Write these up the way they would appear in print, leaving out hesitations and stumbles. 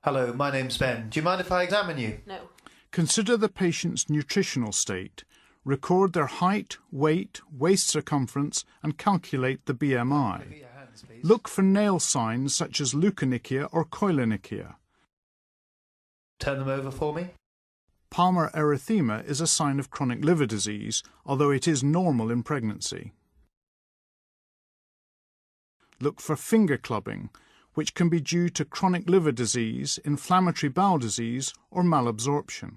Hello, my name's Ben. Do you mind if I examine you? No. Consider the patient's nutritional state. Record their height, weight, waist circumference and calculate the BMI. Look for nail signs such as leukonychia or koilonychia. Turn them over for me. Palmar erythema is a sign of chronic liver disease, although it is normal in pregnancy. Look for finger clubbing, which can be due to chronic liver disease, inflammatory bowel disease or malabsorption.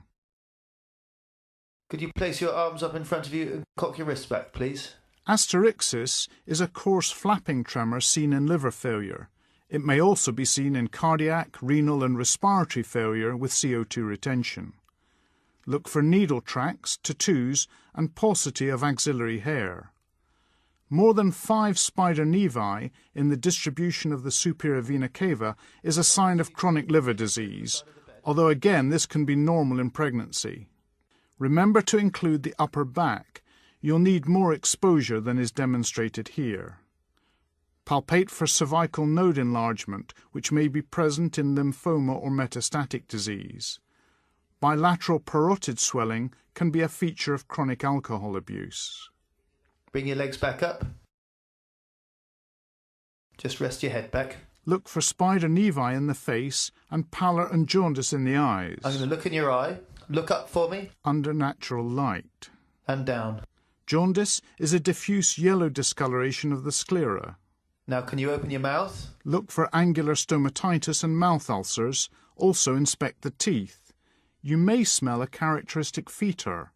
Could you place your arms up in front of you and cock your wrists back, please? Asterixis is a coarse flapping tremor seen in liver failure. It may also be seen in cardiac, renal and respiratory failure with CO2 retention. Look for needle tracks, tattoos and paucity of axillary hair. More than 5 spider nevi in the distribution of the superior vena cava is a sign of chronic liver disease, although again this can be normal in pregnancy. Remember to include the upper back. You'll need more exposure than is demonstrated here. Palpate for cervical node enlargement, which may be present in lymphoma or metastatic disease. Bilateral parotid swelling can be a feature of chronic alcohol abuse. Bring your legs back up. Just rest your head back. Look for spider nevi in the face and pallor and jaundice in the eyes. I'm going to look in your eye. Look up for me. Under natural light. And down. Jaundice is a diffuse yellow discoloration of the sclera. Now can you open your mouth? Look for angular stomatitis and mouth ulcers. Also inspect the teeth. You may smell a characteristic fetor.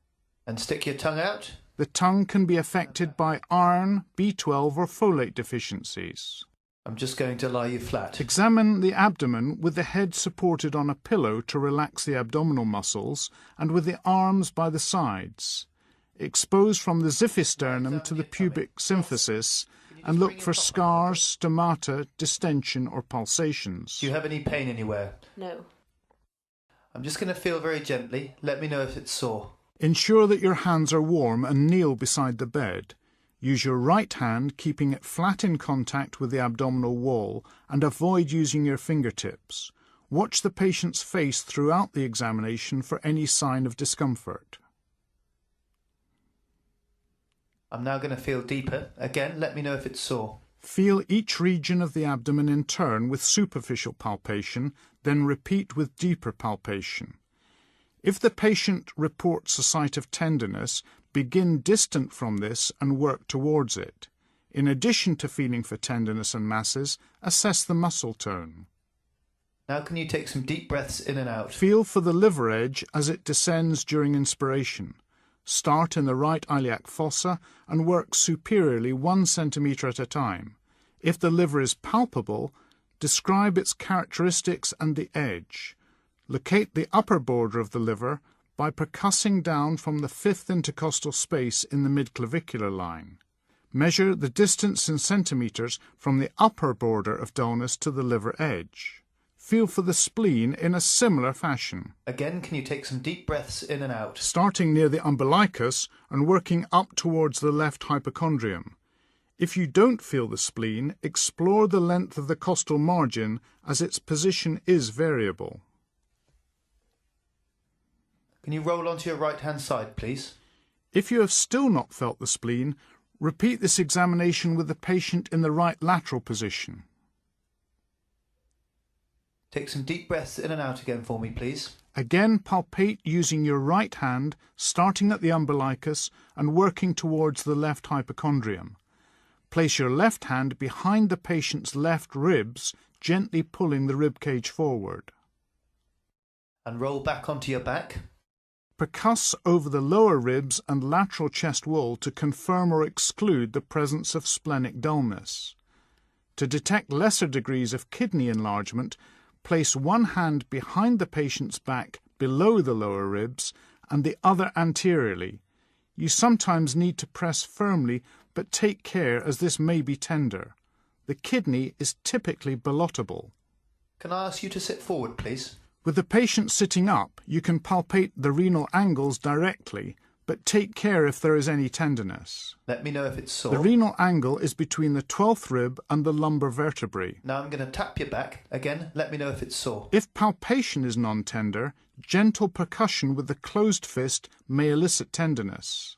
And stick your tongue out. The tongue can be affected by iron, B12 or folate deficiencies. I'm just going to lie you flat. Examine the abdomen with the head supported on a pillow to relax the abdominal muscles and with the arms by the sides. Expose from the xiphisternum to the pubic symphysis and look for scars, stomata, distension or pulsations. Do you have any pain anywhere? No. I'm just going to feel very gently. Let me know if it's sore. Ensure that your hands are warm and kneel beside the bed. Use your right hand, keeping it flat in contact with the abdominal wall, and avoid using your fingertips. Watch the patient's face throughout the examination for any sign of discomfort. I'm now going to feel deeper. Again, let me know if it's sore. Feel each region of the abdomen in turn with superficial palpation, then repeat with deeper palpation. If the patient reports a site of tenderness, begin distant from this and work towards it. In addition to feeling for tenderness and masses, assess the muscle tone. Now can you take some deep breaths in and out? Feel for the liver edge as it descends during inspiration. Start in the right iliac fossa and work superiorly 1 centimetre at a time. If the liver is palpable, describe its characteristics and the edge. Locate the upper border of the liver by percussing down from the 5th intercostal space in the midclavicular line. Measure the distance in centimetres from the upper border of dullness to the liver edge. Feel for the spleen in a similar fashion. Again, can you take some deep breaths in and out? Starting near the umbilicus and working up towards the left hypochondrium. If you don't feel the spleen, explore the length of the costal margin as its position is variable. Can you roll onto your right-hand side, please? If you have still not felt the spleen, repeat this examination with the patient in the right lateral position. Take some deep breaths in and out again for me, please. Again, palpate using your right hand, starting at the umbilicus and working towards the left hypochondrium. Place your left hand behind the patient's left ribs, gently pulling the rib cage forward. And roll back onto your back. Percuss over the lower ribs and lateral chest wall to confirm or exclude the presence of splenic dullness. To detect lesser degrees of kidney enlargement, place one hand behind the patient's back below the lower ribs and the other anteriorly. You sometimes need to press firmly, but take care as this may be tender. The kidney is typically ballotable. Can I ask you to sit forward, please? With the patient sitting up, you can palpate the renal angles directly, but take care if there is any tenderness. Let me know if it's sore. The renal angle is between the 12th rib and the lumbar vertebrae. Now I'm going to tap your back. Again, let me know if it's sore. If palpation is non-tender, gentle percussion with the closed fist may elicit tenderness.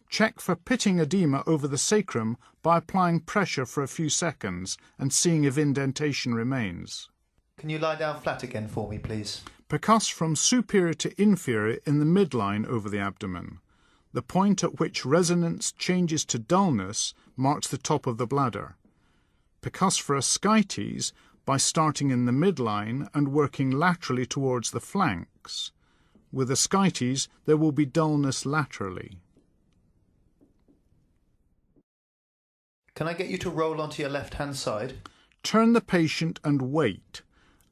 Check for pitting edema over the sacrum by applying pressure for a few seconds and seeing if indentation remains. Can you lie down flat again for me, please? Percuss from superior to inferior in the midline over the abdomen. The point at which resonance changes to dullness marks the top of the bladder. Percuss for ascites by starting in the midline and working laterally towards the flanks. With ascites, there will be dullness laterally. Can I get you to roll onto your left-hand side? Turn the patient and wait.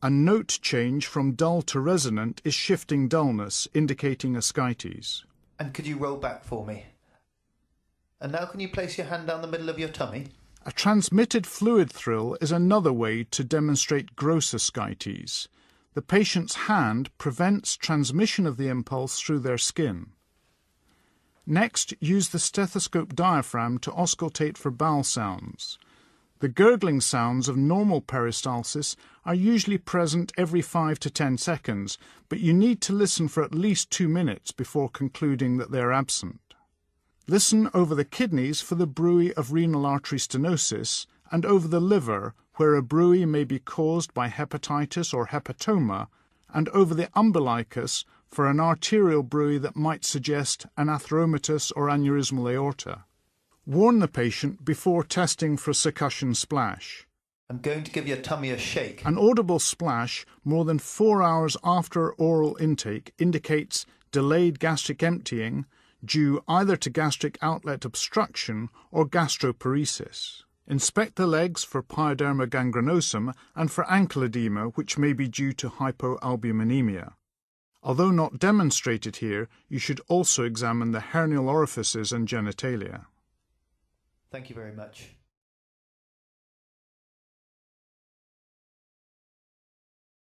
A note change from dull to resonant is shifting dullness, indicating ascites. And could you roll back for me? And now can you place your hand down the middle of your tummy? A transmitted fluid thrill is another way to demonstrate gross ascites. The patient's hand prevents transmission of the impulse through their skin. Next, use the stethoscope diaphragm to auscultate for bowel sounds. The gurgling sounds of normal peristalsis are usually present every 5 to 10 seconds, but you need to listen for at least 2 minutes before concluding that they are absent. Listen over the kidneys for the bruit of renal artery stenosis and over the liver, where a bruit may be caused by hepatitis or hepatoma, and over the umbilicus for an arterial bruit that might suggest an atheromatous or aneurysmal aorta. Warn the patient before testing for succussion splash. I'm going to give your tummy a shake. An audible splash more than 4 hours after oral intake indicates delayed gastric emptying due either to gastric outlet obstruction or gastroparesis. Inspect the legs for pyoderma gangrenosum and for ankle edema, which may be due to hypoalbuminemia. Although not demonstrated here, you should also examine the hernial orifices and genitalia. Thank you very much.